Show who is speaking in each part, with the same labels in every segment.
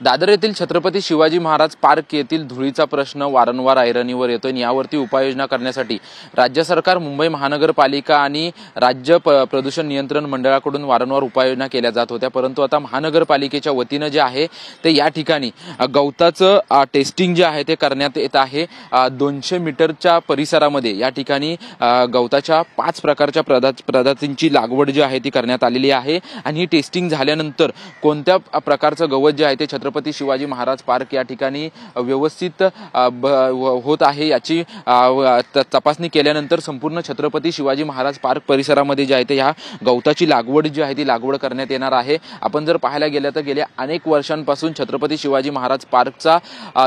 Speaker 1: दादर येथील छत्रपती शिवाजी महाराज पार्क येथील धुळीचा प्रश्न वारंवार ऐरणीवर येतोय। यावरती उपाययोजना करण्यासाठी राज्य सरकार, मुंबई महानगरपालिका आणि राज्य प्रदूषण नियंत्रण मंडळाकडून वारंवार उपाययोजना केल्या जात होत्या, परंतु आता महानगरपालिकेच्या वतीने जे आहे ते या ठिकाणी गवताचं टेस्टिंग जे आहे ते करण्यात येत आहे। 200 मीटरच्या परिसरामध्ये या ठिकाणी गवताच्या 5 प्रकारच्या प्रजातींची लागवड जी आहे ती करण्यात आलेली आहे आणि ही टेस्टिंग झाल्यानंतर कोणत्या प्रकारचं गवत जे आहे ते छत्रपती शिवाजी महाराज पार्क या ठिकाणी व्यवस्थित होत आहे याची तपासणी केल्यानंतर संपूर्ण छत्रपती शिवाजी महाराज पार्क परिसरामध्ये जे आहे ते ह्या गवताची लागवड जी आहे ती लागवड करण्यात येणार आहे। आपण जर पाहायला गेलं तर गेल्या अनेक वर्षांपासून छत्रपती शिवाजी महाराज पार्कचा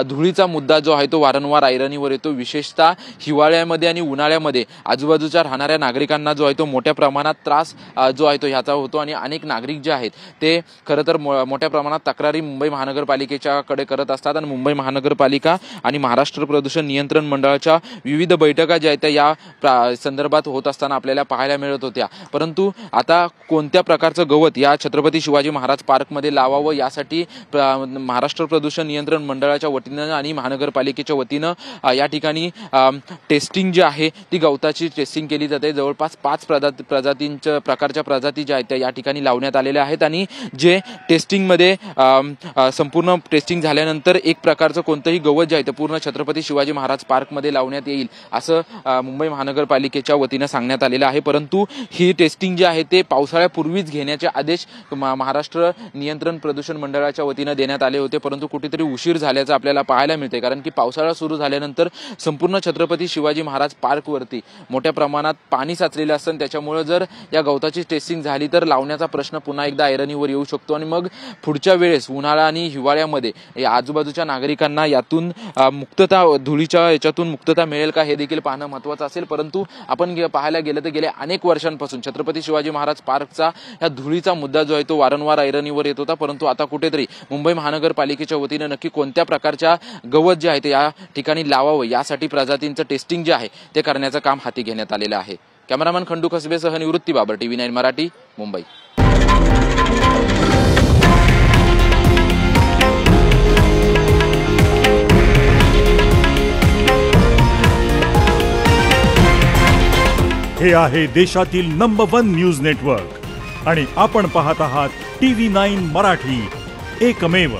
Speaker 1: धुळीचा मुद्दा जो आहे तो वारंवार ऐरणीवर येतो। विशेषतः हिवाळ्यामध्ये आणि उन्हाळ्यामध्ये आजूबाजूच्या राहणाऱ्या नागरिकांना जो आहे तो मोठ्या प्रमाणात त्रास जो आहे तो ह्याचा होतो आणि अनेक नागरिक जे आहेत ते खरं तर मोठ्या प्रमाणात तक्रारी मुंबई महानगरपालिकेच्याकडे करत असतात आणि मुंबई महानगरपालिका आणि महाराष्ट्र प्रदूषण नियंत्रण मंडळाच्या विविध बैठका ज्या आहेत या संदर्भात होत असताना आपल्याला पाहायला मिळत होत्या। परंतु आता कोणत्या प्रकारचं गवत या छत्रपती शिवाजी महाराज पार्कमध्ये लावावं यासाठी महाराष्ट्र प्रदूषण नियंत्रण मंडळाच्या वतीनं आणि महानगरपालिकेच्या वतीनं या ठिकाणी टेस्टिंग जी आहे ती गवताची टेस्टिंग केली जाते। जवळपास 5 प्रकारच्या प्रजाती ज्या आहेत त्या या ठिकाणी लावण्यात आलेल्या आहेत आणि जे टेस्टिंगमध्ये संपूर्ण टेस्टिंग झाल्यानंतर एक प्रकारचं कोणतंही गवत जे आहे ते पूर्ण छत्रपती शिवाजी महाराज पार्कमध्ये लावण्यात येईल असं मुंबई महानगरपालिकेच्या वतीनं सांगण्यात आलेलं आहे। परंतु ही टेस्टिंग जी आहे ते पावसाळ्यापूर्वीच घेण्याचे आदेश महाराष्ट्र नियंत्रण प्रदूषण मंडळाच्या वतीनं देण्यात आले होते, परंतु कुठेतरी उशीर झाल्याचं आपल्याला पाहायला मिळते। कारण की पावसाळा सुरू झाल्यानंतर संपूर्ण छत्रपती शिवाजी महाराज पार्कवरती मोठ्या प्रमाणात पाणी साचलेलं असतं, त्याच्यामुळे जर या गवताची टेस्टिंग झाली तर लावण्याचा प्रश्न पुन्हा एकदा ऐरणीवर येऊ शकतो आणि मग पुढच्या वेळेस उन्हाळा आणि हिवाळ्यामध्ये आजूबाजूच्या नागरिकांना यातून मुक्तता, धुळीच्या याच्यातून मुक्तता मिळेल का हे देखील पाहणं महत्त्वाचं असेल। परंतु आपण पाहायला गेलं तर गेल्या अनेक वर्षांपासून छत्रपती शिवाजी महाराज पार्कचा या धुळीचा मुद्दा जो आहे तो वारंवार ऐरणीवर येत होता, परंतु आता कुठेतरी मुंबई महानगरपालिकेच्या वतीनं नक्की कोणत्या प्रकारच्या गवत जे आहे ते या ठिकाणी लावावं यासाठी प्रजातींचं टेस्टिंग जे आहे ते करण्याचं काम हाती घेण्यात आलेलं आहे। कॅमेरामॅन खंडू कसबेसह निवृत्ती बाबर, TV9 मराठी, मुंबई।
Speaker 2: हे आहे देशातील नंबर 1 न्यूज नेटवर्क आणि आपण पाहत आहात TV9 मराठी, एकमेव।